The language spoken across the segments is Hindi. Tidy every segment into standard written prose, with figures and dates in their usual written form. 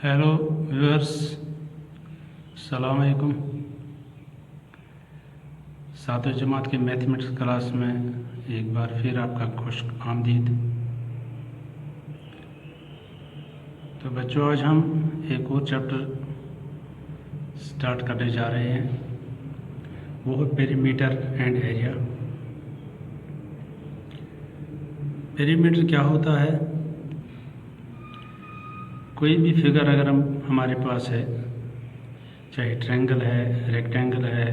हेलो व्यूअर्स, अस्सलाम वालेकुम। सातवीं जमात के मैथमेटिक्स क्लास में एक बार फिर आपका खुश आमदीद। तो बच्चों, आज हम एक और चैप्टर स्टार्ट करने जा रहे हैं, वो है पेरीमीटर एंड एरिया। पेरीमीटर क्या होता है? कोई भी फिगर अगर हमारे पास है, चाहे ट्रायंगल है, रेक्टेंगल है,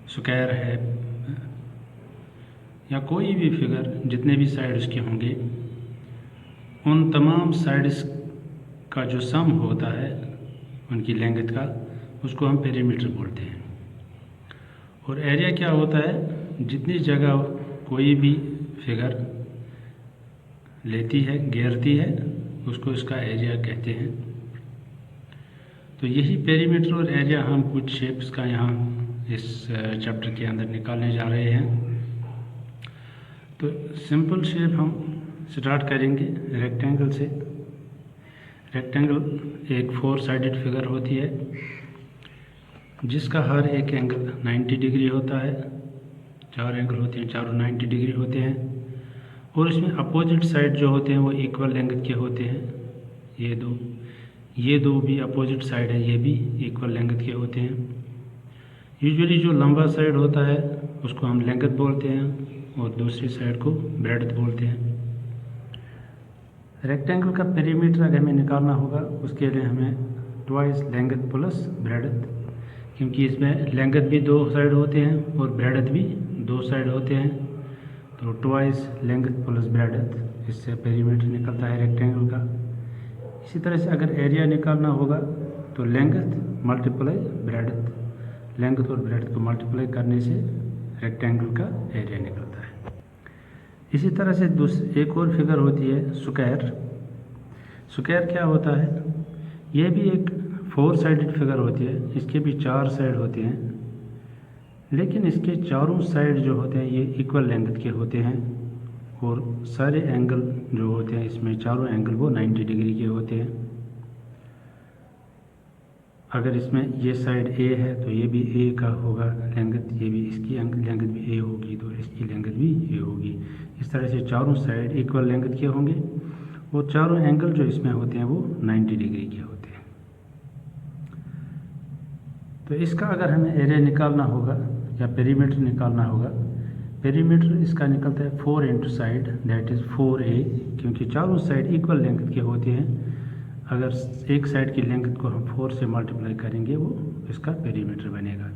स्क्वायर है, या कोई भी फिगर, जितने भी साइड उसके होंगे, उन तमाम साइड्स का जो सम होता है उनकी लेंथ का, उसको हम पेरीमीटर बोलते हैं। और एरिया क्या होता है? जितनी जगह कोई भी फिगर लेती है, घेरती है, उसको इसका एरिया कहते हैं। तो यही पेरीमीटर और एरिया हम कुछ शेप्स का यहाँ इस चैप्टर के अंदर निकालने जा रहे हैं। तो सिंपल शेप हम स्टार्ट करेंगे रेक्टेंगल से। रेक्टेंगल एक 4 साइडेड फिगर होती है, जिसका हर एक एंगल 90 डिग्री होता है। 4 एंगल होते हैं, चारों 90 डिग्री होते हैं। और इसमें अपोजिट साइड जो होते हैं वो इक्वल लेंथ के होते हैं। ये दो भी अपोजिट साइड है, ये भी इक्वल लेंथ के होते हैं। यूजुअली जो लंबा साइड होता है उसको हम लेंथ बोलते हैं और दूसरी साइड को ब्रेड्थ बोलते हैं। रेक्टेंगल का पेरीमीटर अगर हमें निकालना होगा, उसके लिए हमें ट्वाइस लेंथ प्लस ब्रेड्थ, क्योंकि इसमें लेंथ भी 2 साइड होते हैं और ब्रेड्थ भी 2 साइड होते हैं। तो ट्वाइस लेंथ प्लस ब्रेड्थ, इससे पेरीमीटर निकलता है रेक्टेंगल का। इसी तरह से अगर एरिया निकालना होगा तो लेंथ मल्टीप्लाई ब्रेड्थ, लेंथ और ब्रेड्थ को मल्टीप्लाई करने से रेक्टेंगल का एरिया निकलता है। इसी तरह से एक और फिगर होती है स्क्वायर। स्क्वायर क्या होता है? ये भी एक 4 साइडेड फिगर होती है। इसके भी 4 साइड होते हैं, लेकिन इसके चारों साइड जो होते हैं ये इक्वल लेंथ के होते हैं। और सारे एंगल जो होते हैं इसमें, चारों एंगल वो 90 डिग्री के होते हैं। अगर इसमें ये साइड ए है तो ये भी ए का होगा लेंथ, ये भी इसकी लेंथ भी ए होगी, तो इसकी लेंथ भी ए होगी। इस तरह से चारों साइड इक्वल लेंथ के होंगे और चारों एंगल जो इसमें होते हैं वो 90 डिग्री के होते हैं। तो इसका अगर हमें एरिया निकालना होगा या पेरीमीटर निकालना होगा, पेरीमीटर इसका निकलता है 4 into side, that is 4a, क्योंकि चारों साइड इक्वल लेंथ के होते हैं। अगर एक साइड की लेंथ को हम 4 से मल्टीप्लाई करेंगे वो इसका पेरीमीटर बनेगा।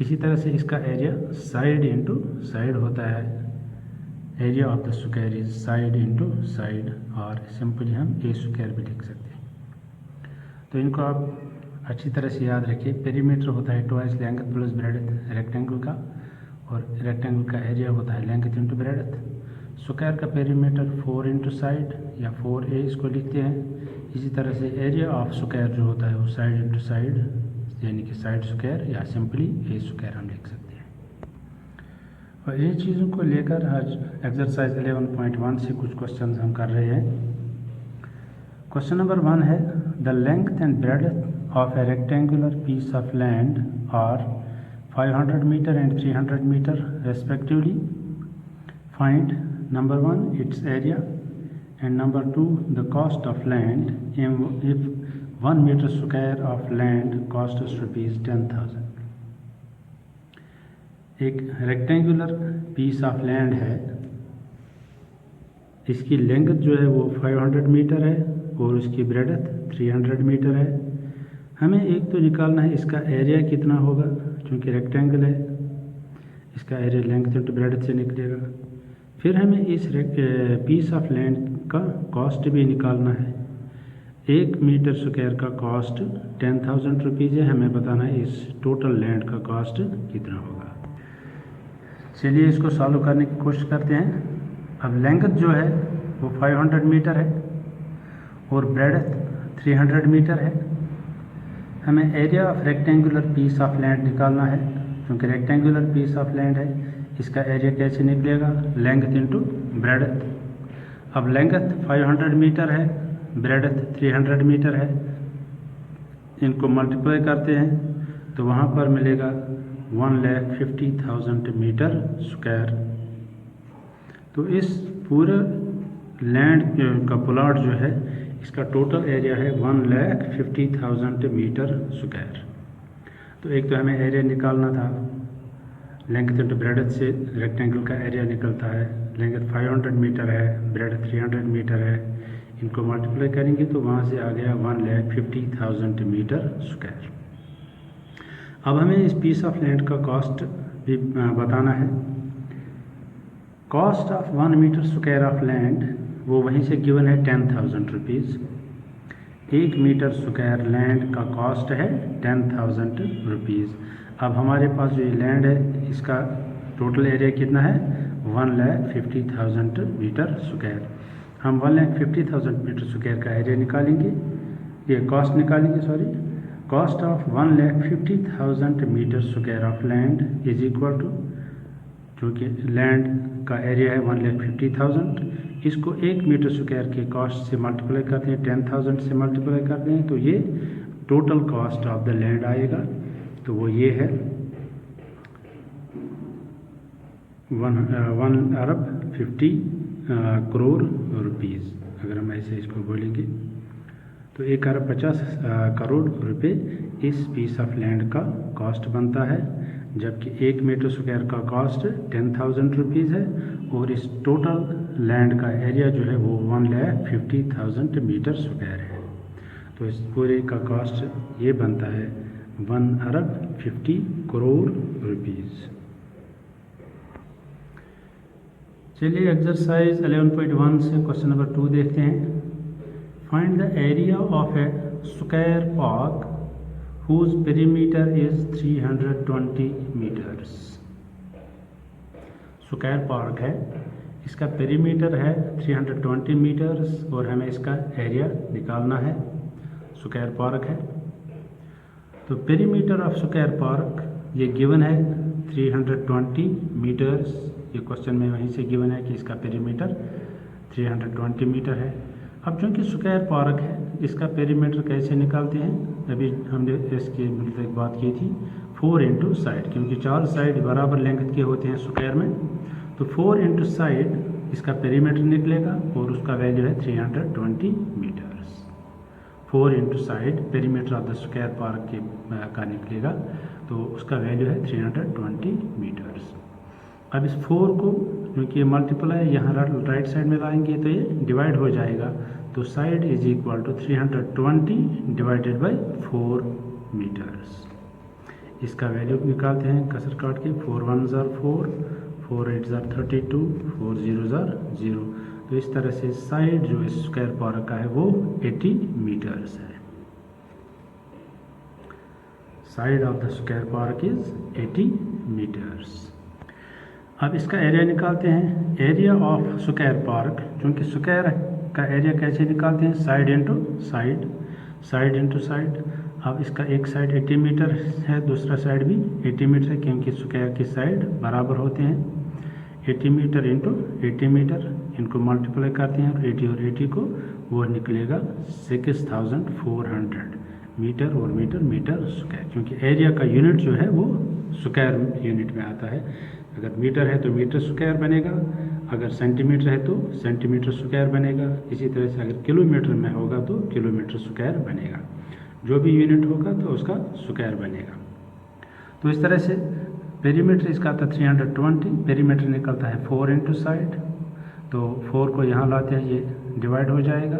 इसी तरह से इसका एरिया साइड इंटू साइड होता है। Area of the square is side into side, और सिंपली हम ए स्क्वायर भी लिख सकते हैं। तो इनको आप अच्छी तरह से याद रखिए। पेरीमीटर होता है twice length plus breadth rectangle का, और रेक्टेंगल का एरिया होता है लेंथ इंटू ब्रेड्थ। स्क्वायर का पेरीमीटर 4 इंटू साइड या 4a इसको लिखते हैं। इसी तरह से एरिया ऑफ स्क्वायर जो होता है वो साइड इंटू साइड, यानी कि साइड स्क्वायर या सिंपली ए स्क्वायर हम लिख सकते हैं। और इन चीज़ों को लेकर आज एक्सरसाइज 11.1 से कुछ क्वेश्चन हम कर रहे हैं। क्वेश्चन नंबर 1 है, the length and breadth of a rectangular piece of land are 500 meter and 300 meter respectively. Find number 1 its area and number 2 the cost of land if 1 meter square of land costs rupees 10,000. एक रेक्टेंगुलर पीस ऑफ लैंड है, इसकी लेंथ जो है वो 500 मीटर है और उसकी ब्रेड्थ 300 मीटर है। हमें एक तो निकालना है इसका एरिया कितना होगा, क्योंकि रेक्टेंगल है, इसका एरिया लेंथ इंटू ब्रेड्थ से निकलेगा। फिर हमें इस पीस ऑफ लैंड का कॉस्ट भी निकालना है। 1 मीटर स्क्वायर का कॉस्ट 10,000 रुपीज़ है। हमें बताना है इस टोटल लैंड का कॉस्ट कितना होगा। चलिए इसको सॉल्व करने की कोशिश करते हैं। अब लेंथ जो है वो 500 मीटर है और ब्रेड्थ 300 मीटर है। हमें area of rectangular piece of land निकालना है, क्योंकि रेक्टेंगुलर पीस ऑफ लैंड है। इसका एरिया कैसे निकलेगा? Length into breadth. अब लेंथ 500 मीटर है ब्रेडथ 300 मीटर है, इनको मल्टीप्लाई करते हैं तो वहाँ पर मिलेगा 1,50,000 मीटर स्क्वायर। तो इस पूरे लैंड का प्लॉट जो है इसका टोटल एरिया है 1,50,000 मीटर स्क्वायर। तो एक तो हमें एरिया निकालना था, लेंथ इंटू ब्रेडथ से रेक्टेंगल का एरिया निकलता है, लेंथ 500 मीटर है, ब्रेडथ 300 मीटर है, इनको मल्टीप्लाई करेंगे तो वहाँ से आ गया 1,50,000 मीटर स्क्वायर। अब हमें इस पीस ऑफ लैंड का कॉस्ट भी बताना है। Cost of 1 metre square of land वो वहीं से गिवन है 10,000 रुपीज़। 1 मीटर स्क्वायर लैंड का कॉस्ट है 10,000 रुपीज़। अब हमारे पास जो ये लैंड है इसका टोटल एरिया कितना है 1,50,000 मीटर स्क्वायर। हम 1,50,000 मीटर स्क्वायर का एरिया निकालेंगे, ये कॉस्ट निकालेंगे, sorry. Cost of 1,50,000 metre square of land is equal to, क्योंकि लैंड का एरिया है 1,50,000, इसको 1 मीटर स्क्वायर के कॉस्ट से मल्टीप्लाई करते हैं, 10,000 से मल्टीप्लाई करते हैं तो ये total cost of the land आएगा। तो वो ये है 1 अरब 50 करोड़ रुपीज़। अगर हम ऐसे इसको बोलेंगे तो 1 अरब 50 करोड़ रुपए इस पीस ऑफ लैंड का कॉस्ट बनता है, जबकि 1 मीटर स्क्वायर का कॉस्ट 10,000 रुपीज़ है और इस टोटल लैंड का एरिया जो है वो 1,50,000 मीटर स्क्वायर है। तो इस पूरे का कॉस्ट ये बनता है 1 अरब 50 करोड़ रुपीज़। चलिए एक्सरसाइज 11.1 से क्वेश्चन नंबर 2 देखते हैं। Find the area of a square park whose perimeter is 320 metres. Square park है, इसका पेरीमीटर है 320 मीटर्स और हमें इसका एरिया निकालना है। स्क्वायर पार्क है तो पेरीमीटर ऑफ स्क्वायर पार्क ये गिवन है 320 मीटर्स। ये क्वेश्चन में वहीं से गिवन है कि इसका पेरीमीटर 320 मीटर है। अब चूँकि स्क्वायर पार्क है इसका पेरीमीटर कैसे निकालते हैं, अभी हमने इसके मतलब एक बात की थी 4 इंटू साइड, क्योंकि 4 साइड बराबर लेंथ के होते हैं स्क्वायर में, तो 4 इंटू साइड इसका पेरीमीटर निकलेगा और उसका वैल्यू है 320 metres. 4 into side perimeter of the square park का निकलेगा तो उसका वैल्यू है 320 मीटर्स। अब इस 4 को क्योंकि ये मल्टीप्लाई यहाँ राइट साइड में लाएंगे तो ये डिवाइड हो जाएगा, तो side is equal to 320 divided by 4 metres. इसका वैल्यू निकालते हैं कसर काट के, 4 1s are 4, 4 8s are 32, 4 0s are 0। तो इस तरह से साइड जो इस स्क्वायर पार्क का है वो 80 मीटर्स है। Side of the square park is 80 metres. अब इसका एरिया निकालते हैं। एरिया ऑफ स्क्वायर पार्क, क्योंकि स्क्वायर का एरिया कैसे निकालते हैं, side into side, side into side. अब इसका एक साइड 80 मीटर है, दूसरा साइड भी 80 मीटर है, क्योंकि स्क्वायर की साइड बराबर होते हैं। 80 मीटर इंटू 80 मीटर, इनको मल्टीप्लाई करते हैं और 80 और 80 को वो निकलेगा 6400 मीटर और मीटर मीटर स्क्वायर, क्योंकि एरिया का यूनिट जो है वो स्क्वायर यूनिट में आता है। अगर मीटर है तो मीटर स्क्वायर बनेगा, अगर सेंटीमीटर है तो सेंटीमीटर स्क्वायर बनेगा, इसी तरह से अगर किलोमीटर में होगा तो किलोमीटर स्क्वायर बनेगा। जो भी यूनिट होगा तो उसका स्क्वायर बनेगा। तो इस तरह से पेरीमीटर इसका आता है 320, पेरीमीटर निकलता है 4 इंटू साइड, तो 4 को यहाँ लाते हैं ये डिवाइड हो जाएगा,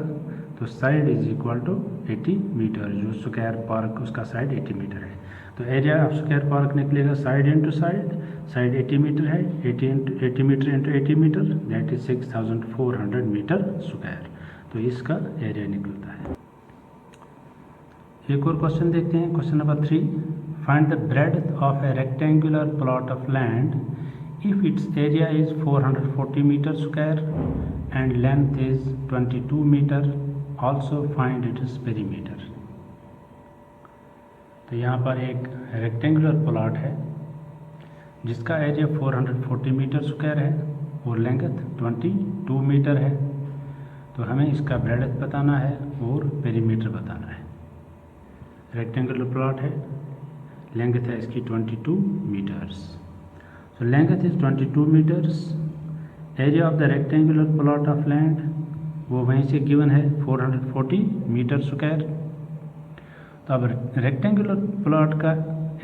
तो side is equal to 80 metre. जो स्क्वायर पार्क उसका साइड 80 मीटर है, तो एरिया ऑफ स्क्वायर पार्क निकलेगा side into side, side 80 metre है, 80 metre into 80 metre that is 6400 metre square. तो इसका एरिया निकलता है। एक और क्वेश्चन देखते हैं, question number 3। Find the breadth of a rectangular plot of land if its area is 440 metre square and length is 22 metre, also find its perimeter. तो यहाँ पर एक रेक्टेंगुलर प्लॉट है जिसका एरिया 440 मीटर स्क्वायर है और लेंथ 22 मीटर है। तो हमें इसका ब्रेडथ बताना है और पेरीमीटर बताना है। रेक्टेंगुलर प्लॉट है, लेंथ है इसकी 22 metres. So length is 22 metres. Area of the rectangular plot of land वो वहीं से गिवन है 440 मीटर स्क्वायर। तो अब रेक्टेंगुलर प्लॉट का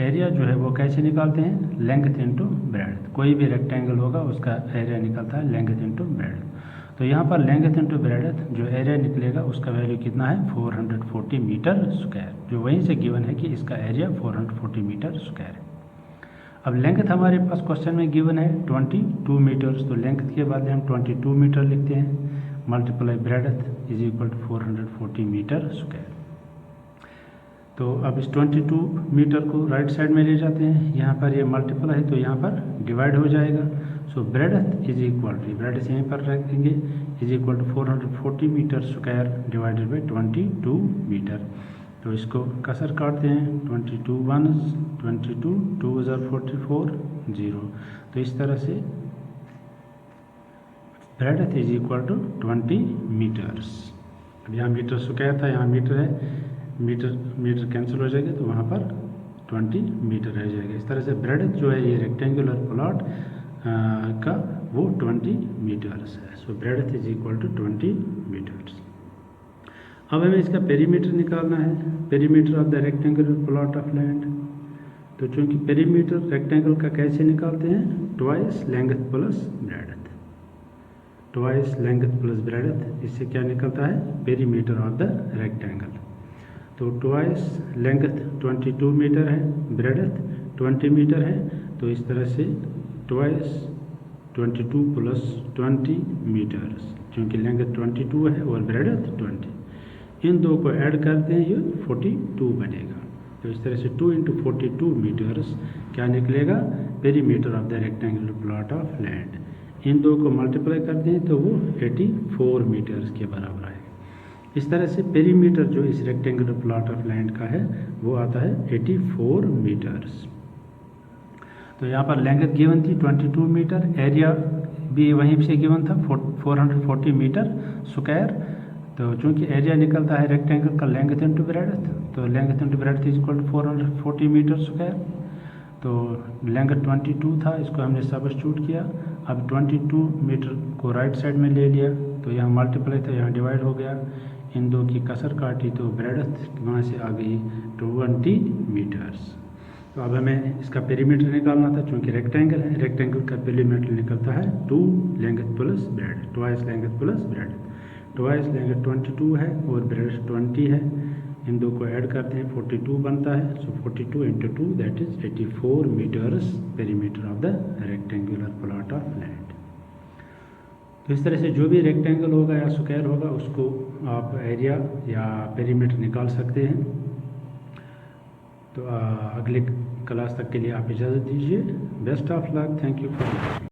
एरिया जो है वो कैसे निकालते हैं, लेंथ इंटू ब्रेडथ। कोई भी रेक्टेंगल होगा उसका एरिया निकलता है लेंथ इंटू ब्रेडथ। तो यहाँ पर लेंथ इंटू ब्रेडथ जो एरिया निकलेगा उसका वैल्यू कितना है 440 मीटर स्क्वायर, जो वहीं से गिवन है कि इसका एरिया 440 मीटर स्क्वायर है। अब लेंथ हमारे पास क्वेश्चन में गिवन है 22 मीटर्स, तो लेंथ के बाद हम 22 मीटर लिखते हैं multiply breadth is equal to 440 metre square. तो अब इस 22 मीटर को राइट साइड में ले जाते हैं, यहाँ पर ये मल्टीपल है तो यहाँ पर डिवाइड हो जाएगा। So breadth is equal to, breadth यहीं पर रखेंगे, is equal to 440 metre square divided by 22 metre. तो इसको कसर काटते हैं, 22 1 22 2 44 0। तो इस तरह से breadth is equal to 20 metres. अब यहाँ मीटर स्क्वायर था, यहाँ मीटर है, मीटर कैंसिल हो जाएगा तो वहाँ पर 20 मीटर रह जाएगा। इस तरह से ब्रेडथ जो है ये रेक्टेंगुलर प्लॉट का वो 20 मीटर्स है। So breadth is equal to 20 metres. अब हमें इसका पेरीमीटर निकालना है, perimeter of the rectangular plot of land. तो चूंकि पेरीमीटर रेक्टेंगल का कैसे निकालते हैं, twice length plus breadth, twice length plus breadth. इससे क्या निकलता है, पेरीमीटर ऑफ द रेक्टेंगल। तो ट्वाइस लेंथ 22 मीटर है, ब्रेडथ 20 मीटर है। तो इस तरह से ट्वाइस 22 प्लस 20 मीटर्स, क्योंकि लेंथ 22 है और ब्रेडथ 20, इन दो को ऐड करते हैं ये 42 बनेगा। तो इस तरह से 2 इंटू 42 मीटर्स क्या निकलेगा, perimeter of the rectangular plot of land. इन दो को मल्टीप्लाई करते हैं तो वो 84 मीटर्स के बराबर आएगा। इस तरह से पेरीमीटर जो इस रेक्टेंगुलर प्लॉट ऑफ लैंड का है वो आता है 84 मीटर्स। तो यहाँ पर लेंथ गिवन थी 22 मीटर, एरिया भी वहीं से गिवन था 440 मीटर स्क्वायर। तो चूंकि एरिया निकलता है रेक्टेंगल का लेंथ इंटू ब्रेडथ, तो length into breadth is equal to 440 metre square. तो लेंथ 22 था, इसको हमने सब्स्टिट्यूट किया। अब 22 मीटर को राइट साइड में ले लिया, तो यहाँ मल्टीप्लाई था, यहाँ डिवाइड हो गया, इन दो की कसर काटी तो ब्रेडथ वहाँ से आ गई 20 मीटर्स। तो अब हमें इसका पेरीमीटर निकालना था, चूँकि रेक्टेंगल है, रेक्टेंगल का पेरीमीटर निकलता है 2 length plus breadth, twice length plus breadth. Twice length 22 है और ब्रेडथ 20 है, इन दो को ऐड करते हैं 42 बनता है। So 42 into 2 that is 84 metres perimeter of the rectangular plot of land. तो इस तरह से जो भी रेक्टेंगल होगा या स्क्वायर होगा उसको आप एरिया या पेरीमीटर निकाल सकते हैं। तो अगले क्लास तक के लिए आप इजाज़त दीजिए। Best of luck, thank you for watching.